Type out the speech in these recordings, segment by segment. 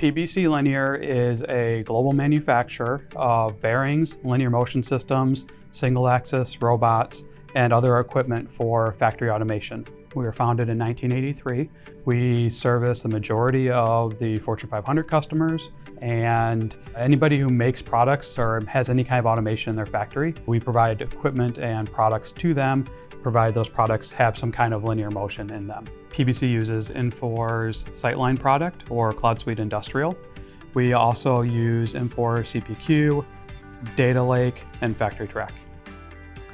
PBC Linear is a global manufacturer of bearings, linear motion systems, single-axis robots, and other equipment for factory automation. We were founded in 1983. We service the majority of the Fortune 500 customers and anybody who makes products or has any kind of automation in their factory. We provide equipment and products to them, provide those products have some kind of linear motion in them. PBC uses Infor's Sightline product or Cloud Suite Industrial. We also use Infor CPQ, Data Lake, and Factory Track.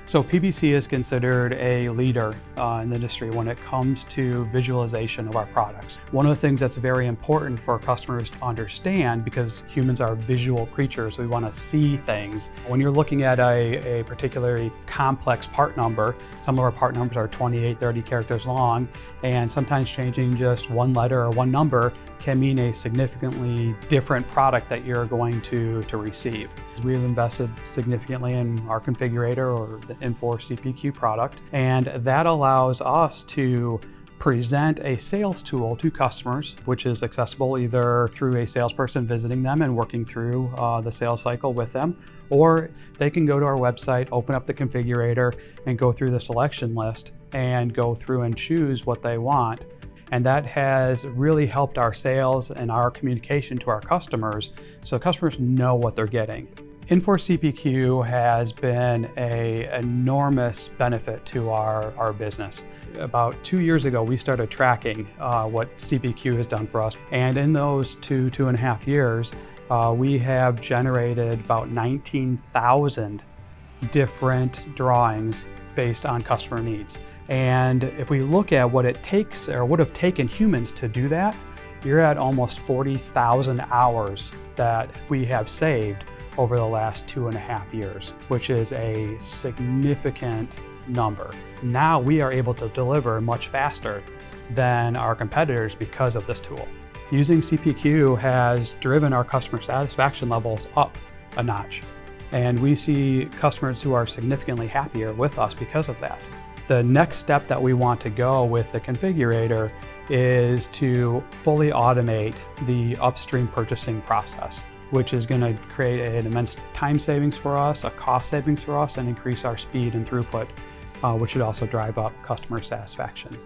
So PBC is considered a leader in the industry when it comes to visualization of our products. One of the things that's very important for customers to understand, because humans are visual creatures, we want to see things. When you're looking at a particularly complex part number, some of our part numbers are 28, 30 characters long, and sometimes changing just one letter or one number can mean a significantly different product that you're going to receive. We've invested significantly in our configurator or the Infor CPQ product, and that allows us to present a sales tool to customers, which is accessible either through a salesperson visiting them and working through the sales cycle with them, or they can go to our website, open up the configurator, and go through the selection list and go through and choose what they want. And that has really helped our sales and our communication to our customers, so customers know what they're getting. Infor CPQ has been an enormous benefit to our business. About 2 years ago, we started tracking what CPQ has done for us. And in those two and a half years, we have generated about 19,000 different drawings based on customer needs. And if we look at what it takes or would have taken humans to do that, you're at almost 40,000 hours that we have saved over the last 2.5 years, which is a significant number. Now we are able to deliver much faster than our competitors because of this tool. Using CPQ has driven our customer satisfaction levels up a notch, and we see customers who are significantly happier with us because of that. The next step that we want to go with the configurator is to fully automate the upstream purchasing process, which is going to create an immense time savings for us, a cost savings for us, and increase our speed and throughput, which should also drive up customer satisfaction.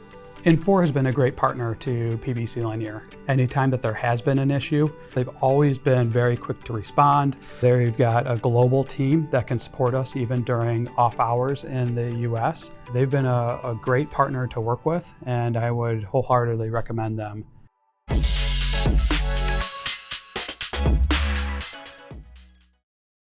Infor has been a great partner to PBC Linear. Anytime that there has been an issue, they've always been very quick to respond. They've got a global team that can support us even during off hours in the US. They've been a great partner to work with, and I would wholeheartedly recommend them